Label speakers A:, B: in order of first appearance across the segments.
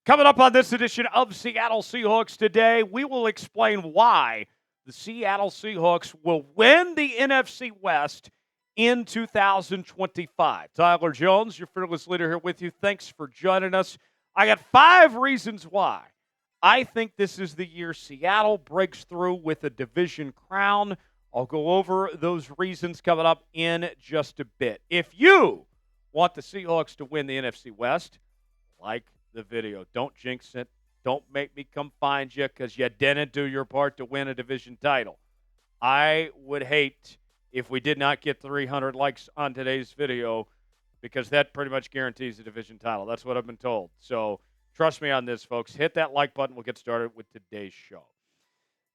A: Coming up on this edition of Seattle Seahawks Today, we will explain why the Seattle Seahawks will win the NFC West in 2025. Tyler Jones, your fearless leader, here with you. Thanks for joining us. I got 5 reasons why I think this is the year Seattle breaks through with a division crown. I'll go over those reasons coming up in just a bit. If you want the Seahawks to win the NFC West, like the video. Don't jinx it. Don't make me come find you because you didn't do your part to win a division title. I would hate if we did not get 300 likes on today's video because that pretty much guarantees a division title. That's what I've been told. So trust me on this, folks. Hit that like button. We'll get started with today's show.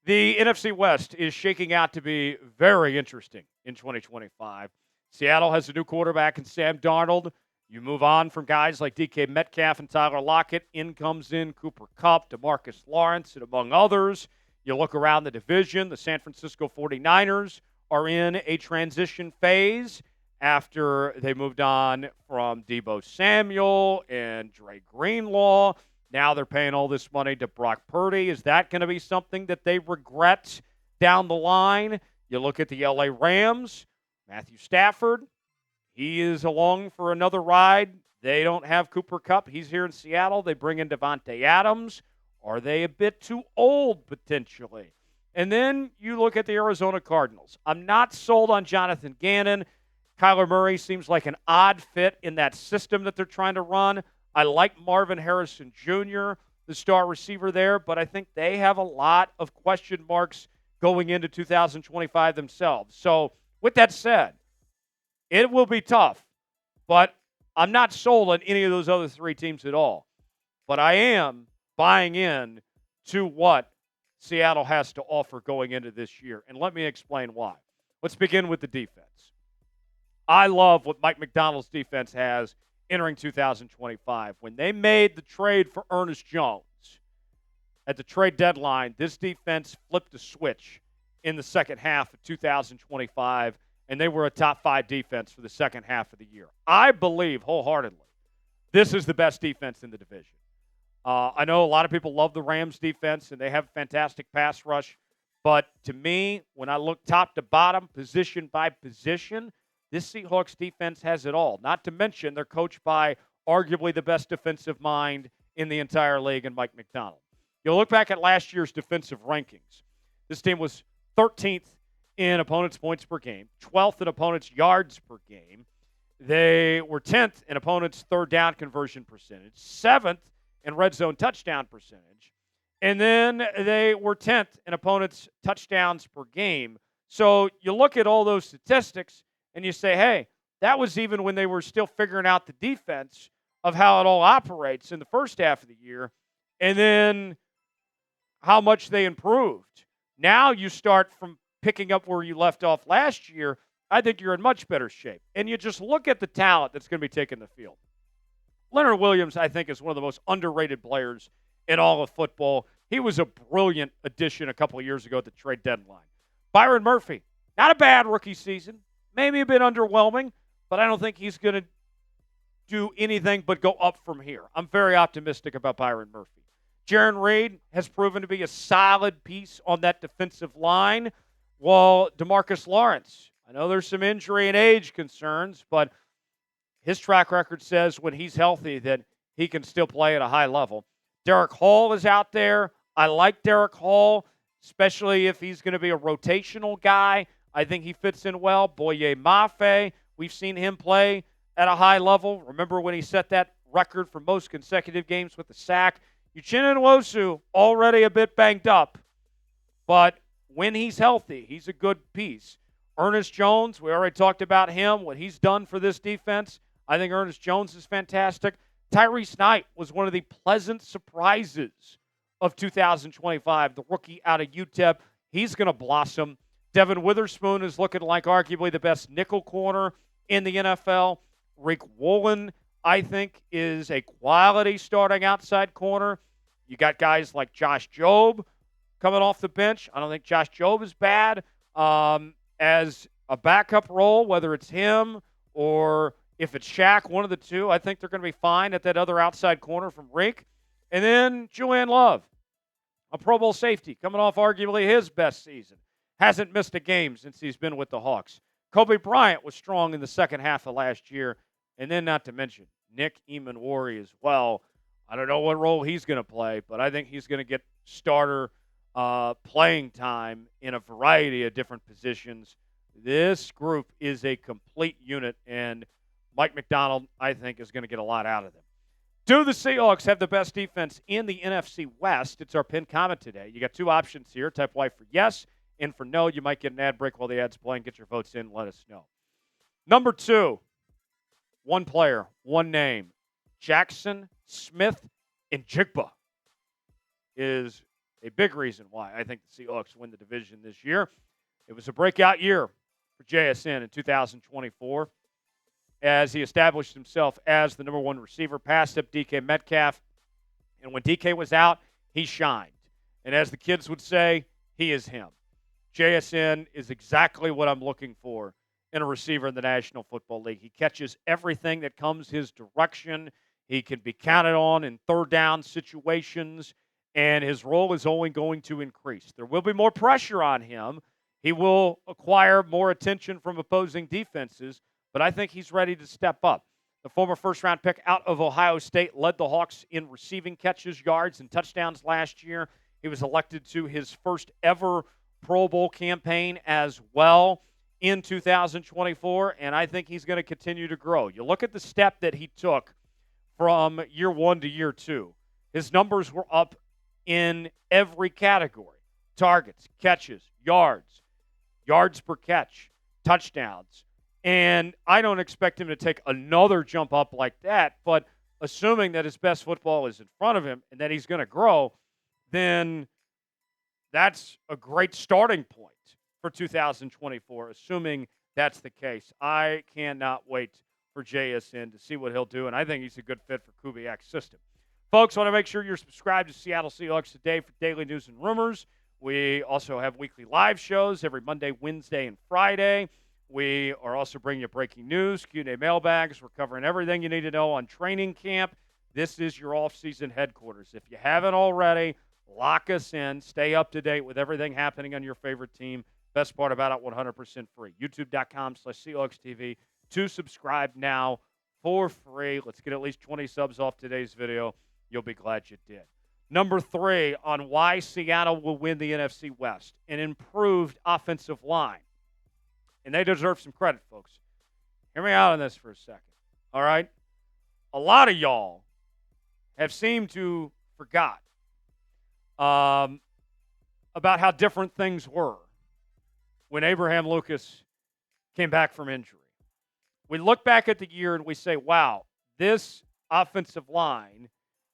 A: The NFC West is shaking out to be very interesting in 2025. Seattle has a new quarterback in Sam Darnold. You move on from guys like DK Metcalf and Tyler Lockett. In comes Cooper Kupp, DeMarcus Lawrence, and among others. You look around the division, the San Francisco 49ers are in a transition phase after they moved on from Deebo Samuel and Dre Greenlaw. Now they're paying all this money to Brock Purdy. Is that going to be something that they regret down the line? You look at the LA Rams, Matthew Stafford. He is along for another ride. They don't have Cooper Kupp. He's here in Seattle. They bring in Devontae Adams. Are they a bit too old, potentially? And then you look at the Arizona Cardinals. I'm not sold on Jonathan Gannon. Kyler Murray seems like an odd fit in that system that they're trying to run. I like Marvin Harrison Jr., the star receiver there, but I think they have a lot of question marks going into 2025 themselves. So with that said, it will be tough, but I'm not sold on any of those other 3 teams at all. But I am buying in to what Seattle has to offer going into this year. And let me explain why. Let's begin with the defense. I love what Mike Macdonald's defense has entering 2025. When they made the trade for Ernest Jones at the trade deadline, this defense flipped a switch in the second half of 2025. And they were a top 5 defense for the second half of the year. I believe wholeheartedly this is the best defense in the division. I know a lot of people love the Rams defense, and they have fantastic pass rush. But to me, when I look top to bottom, position by position, this Seahawks defense has it all. Not to mention they're coached by arguably the best defensive mind in the entire league in Mike Macdonald. You'll look back at last year's defensive rankings. This team was 13th in opponents' points per game, 12th in opponents' yards per game. They were 10th in opponents' third down conversion percentage, 7th in red zone touchdown percentage, and then they were 10th in opponents' touchdowns per game. So you look at all those statistics and you say, hey, that was even when they were still figuring out the defense of how it all operates in the first half of the year, and then how much they improved. Now you start from picking up where you left off last year. I think you're in much better shape. And you just look at the talent that's going to be taking the field. Leonard Williams, I think, is one of the most underrated players in all of football. He was a brilliant addition a couple of years ago at the trade deadline. Byron Murphy, not a bad rookie season. Maybe a bit underwhelming, but I don't think he's going to do anything but go up from here. I'm very optimistic about Byron Murphy. Jaron Reed has proven to be a solid piece on that defensive line. Well, DeMarcus Lawrence, I know there's some injury and age concerns, but his track record says when he's healthy that he can still play at a high level. Derek Hall is out there. I like Derek Hall, especially if he's going to be a rotational guy. I think he fits in well. Boye Mafe, we've seen him play at a high level. Remember when he set that record for most consecutive games with the sack? Uchenna Nwosu, already a bit banged up, but when he's healthy, he's a good piece. Ernest Jones, we already talked about him, what he's done for this defense. I think Ernest Jones is fantastic. Tyrese Knight was one of the pleasant surprises of 2025, the rookie out of UTEP. He's going to blossom. Devon Witherspoon is looking like arguably the best nickel corner in the NFL. Rick Woolen, I think, is a quality starting outside corner. You got guys like Josh Jobe coming off the bench. I don't think Josh Jobe is bad as a backup role, whether it's him or if it's Shaq, one of the two. I think they're going to be fine at that other outside corner from Rick. And then Julian Love, a Pro Bowl safety, coming off arguably his best season. Hasn't missed a game since he's been with the Hawks. Kobe Bryant was strong in the second half of last year. And then not to mention Nick Emanwari as well. I don't know what role he's going to play, but I think he's going to get starter playing time in a variety of different positions. This group is a complete unit, and Mike Macdonald, I think, is going to get a lot out of them. Do the Seahawks have the best defense in the NFC West? It's our pinned comment today. You got two options here. Type Y for yes, and for no, you might get an ad break while the ad's playing. Get your votes in. Let us know. Number 2, one player, one name. Jaxon Smith-Njigba is a big reason why I think the Seahawks win the division this year. It was a breakout year for JSN in 2024 as he established himself as the number one receiver, passed up DK Metcalf. And when DK was out, he shined. And as the kids would say, he is him. JSN is exactly what I'm looking for in a receiver in the National Football League. He catches everything that comes his direction. He can be counted on in third down situations, and his role is only going to increase. There will be more pressure on him. He will acquire more attention from opposing defenses, but I think he's ready to step up. The former first-round pick out of Ohio State led the Hawks in receiving catches, yards, and touchdowns last year. He was elected to his first ever Pro Bowl campaign as well in 2024, and I think he's going to continue to grow. You look at the step that he took from year 1 to year 2. His numbers were up in every category: targets, catches, yards per catch, touchdowns. And I don't expect him to take another jump up like that, but assuming that his best football is in front of him and that he's going to grow, then that's a great starting point for 2024, assuming that's the case. I cannot wait for JSN to see what he'll do, and I think he's a good fit for Kubiak's system. Folks, want to make sure you're subscribed to Seattle Seahawks Today for daily news and rumors. We also have weekly live shows every Monday, Wednesday, and Friday. We are also bringing you breaking news, Q&A mailbags. We're covering everything you need to know on training camp. This is your off-season headquarters. If you haven't already, lock us in. Stay up to date with everything happening on your favorite team. Best part about it, 100% free. YouTube.com/SeahawksTV to subscribe now for free. Let's get at least 20 subs off today's video. You'll be glad you did. Number 3 on why Seattle will win the NFC West: an improved offensive line. And they deserve some credit, folks. Hear me out on this for a second. All right? A lot of y'all have seemed to forgot about how different things were when Abraham Lucas came back from injury. We look back at the year and we say, wow, this offensive line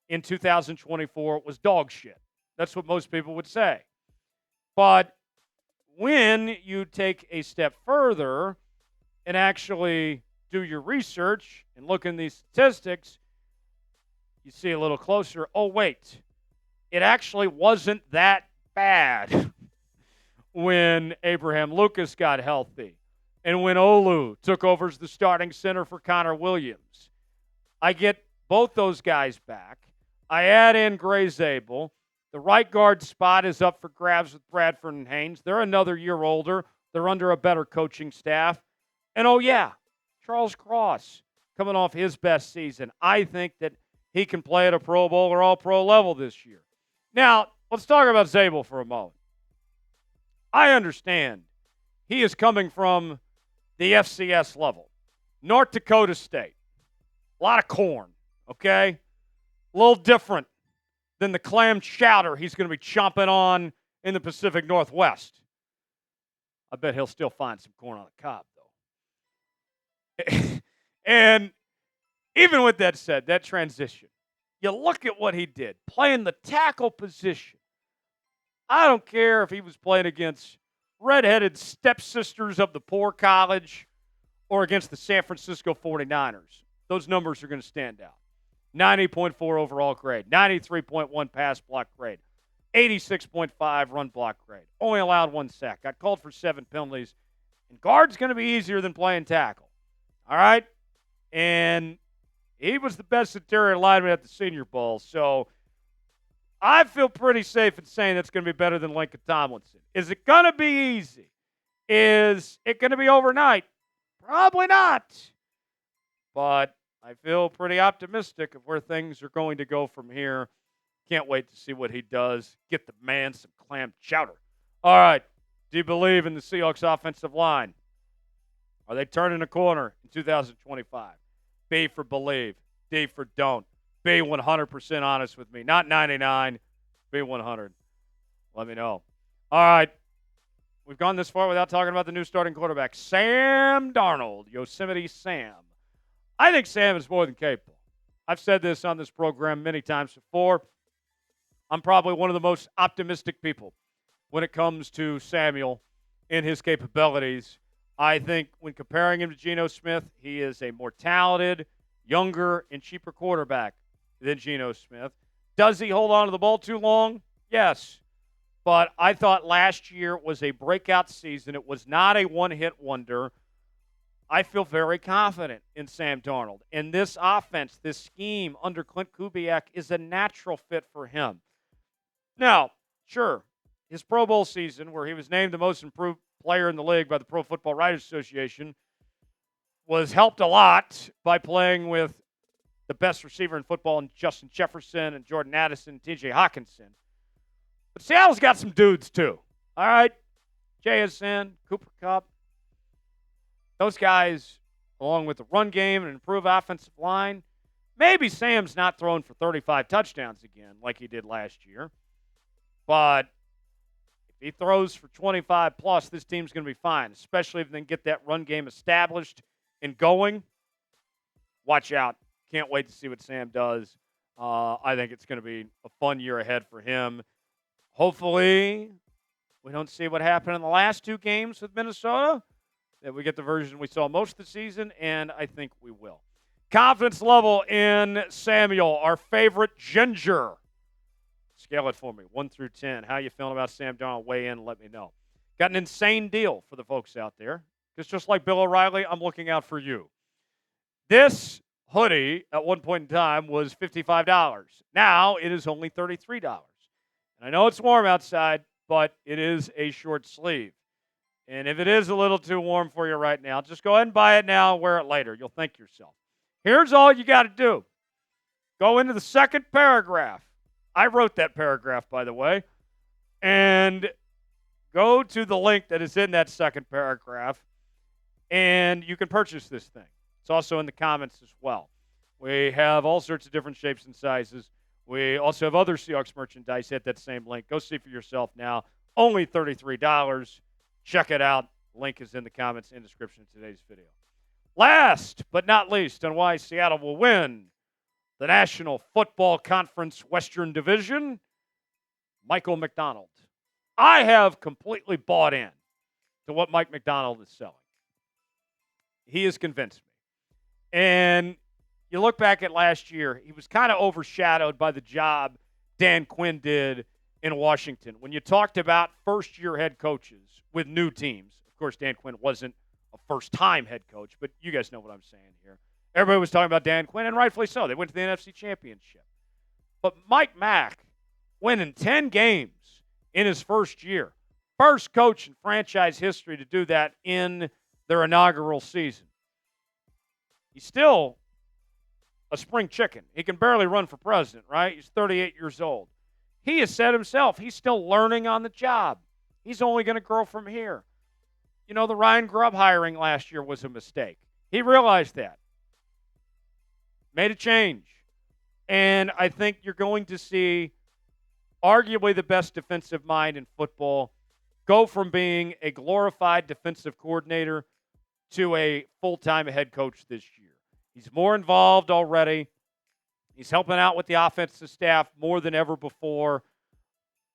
A: in 2024 was dog shit. That's what most people would say. But when you take a step further and actually do your research and look in these statistics, you see a little closer, oh, wait, it actually wasn't that bad when Abraham Lucas got healthy and when Olu took over as the starting center for Connor Williams. I get both those guys back. I add in Gray Zabel. The right guard spot is up for grabs with Bradford and Haynes. They're another year older. They're under a better coaching staff. And, oh, yeah, Charles Cross coming off his best season. I think that he can play at a Pro Bowl or All-Pro level this year. Now, let's talk about Zabel for a moment. I understand he is coming from the FCS level, North Dakota State. A lot of corn, okay? A little different than the clam chowder he's going to be chomping on in the Pacific Northwest. I bet he'll still find some corn on the cob, though. And even with that said, that transition, you look at what he did, playing the tackle position. I don't care if he was playing against redheaded stepsisters of the poor college or against the San Francisco 49ers. Those numbers are going to stand out. 90.4 overall grade, 93.1 pass block grade, 86.5 run block grade. Only allowed 1 sack. Got called for 7 penalties. And guard's going to be easier than playing tackle. All right? And he was the best interior lineman at the Senior Bowl. So I feel pretty safe in saying that's going to be better than Lincoln Tomlinson. Is it going to be easy? Is it going to be overnight? Probably not. But I feel pretty optimistic of where things are going to go from here. Can't wait to see what he does. Get the man some clam chowder. All right. Do you believe in the Seahawks offensive line? Are they turning a corner in 2025? B for believe. D for don't. Be 100% honest with me. Not 99. Be 100. Let me know. All right. We've gone this far without talking about the new starting quarterback, Sam Darnold, Yosemite Sam. I think Sam is more than capable. I've said this on this program many times before. I'm probably one of the most optimistic people when it comes to Samuel and his capabilities. I think when comparing him to Geno Smith, he is a more talented, younger, and cheaper quarterback than Geno Smith. Does he hold on to the ball too long? Yes. But I thought last year was a breakout season. It was not a one-hit wonder. I feel very confident in Sam Darnold. And this offense, this scheme under Clint Kubiak is a natural fit for him. Now, sure, his Pro Bowl season, where he was named the most improved player in the league by the Pro Football Writers Association, was helped a lot by playing with the best receiver in football in Justin Jefferson and Jordan Addison and T.J. Hawkinson. But Seattle's got some dudes, too. All right? JSN, Cooper Kupp. Those guys, along with the run game and improved offensive line, maybe Sam's not throwing for 35 touchdowns again like he did last year. But if he throws for 25 plus, this team's going to be fine, especially if they can get that run game established and going. Watch out. Can't wait to see what Sam does. I think it's going to be a fun year ahead for him. Hopefully, we don't see what happened in the last two games with Minnesota, that we get the version we saw most of the season, and I think we will. Confidence level in Samuel, our favorite ginger. Scale it for me, 1 through 10. How you feeling about Sam Darnold? Weigh in and let me know. Got an insane deal for the folks out there, because just like Bill O'Reilly, I'm looking out for you. This hoodie at one point in time was $55. Now it is only $33. And I know it's warm outside, but it is a short sleeve. And if it is a little too warm for you right now, just go ahead and buy it now and wear it later. You'll thank yourself. Here's all you got to do. Go into the second paragraph. I wrote that paragraph, by the way. And go to the link that is in that second paragraph, and you can purchase this thing. It's also in the comments as well. We have all sorts of different shapes and sizes. We also have other Seahawks merchandise at that same link. Go see for yourself now. Only $33. Check it out. Link is in the comments and description of today's video. Last but not least on why Seattle will win the National Football Conference Western Division, Michael Macdonald. I have completely bought in to what Mike Macdonald is selling. He has convinced me. And you look back at last year, he was kind of overshadowed by the job Dan Quinn did in Washington. When you talked about first-year head coaches with new teams, of course, Dan Quinn wasn't a first-time head coach, but you guys know what I'm saying here. Everybody was talking about Dan Quinn, and rightfully so. They went to the NFC Championship. But Mike Mack winning 10 games in his first year. First coach in franchise history to do that in their inaugural season. He's still a spring chicken. He can barely run for president, right? He's 38 years old. He has said himself he's still learning on the job. He's only going to grow from here. You know, the Ryan Grubb hiring last year was a mistake. He realized that. Made a change. And I think you're going to see arguably the best defensive mind in football go from being a glorified defensive coordinator to a full-time head coach this year. He's more involved already. He's helping out with the offensive staff more than ever before.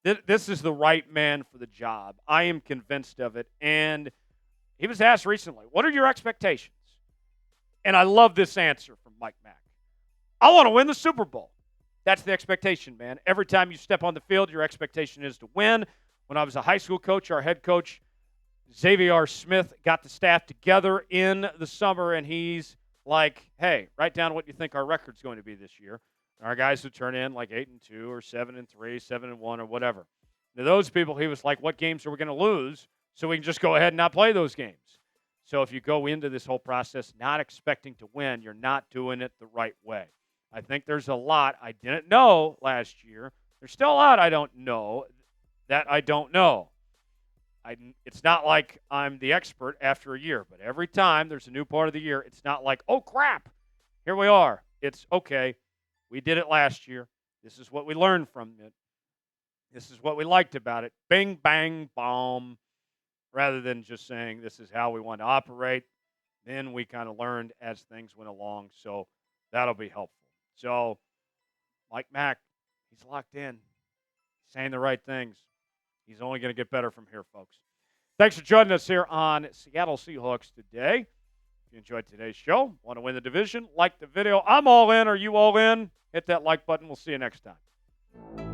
A: This is the right man for the job. I am convinced of it. And he was asked recently, what are your expectations? And I love this answer from Mike Mack. I want to win the Super Bowl. That's the expectation, man. Every time you step on the field, your expectation is to win. When I was a high school coach, our head coach, Xavier Smith, got the staff together in the summer, and he's like, hey, write down what you think our record's going to be this year. Our guys who turn in like 8-2 or 7-3, 7-1 or whatever. To those people, he was like, what games are we going to lose so we can just go ahead and not play those games? So if you go into this whole process not expecting to win, you're not doing it the right way. I think there's a lot I didn't know last year. There's still a lot I don't know that I don't know. It's not like I'm the expert after a year, but every time there's a new part of the year, it's not like, oh, crap, here we are. It's, okay, we did it last year. This is what we learned from it. This is what we liked about it. Bing, bang, bomb. Rather than just saying this is how we want to operate. Then we kind of learned as things went along. So that'll be helpful. So Mike Mack, he's locked in. He's saying the right things. He's only going to get better from here, folks. Thanks for joining us here on Seattle Seahawks Today. If you enjoyed today's show, want to win the division, like the video. I'm all in. Are you all in? Hit that like button. We'll see you next time.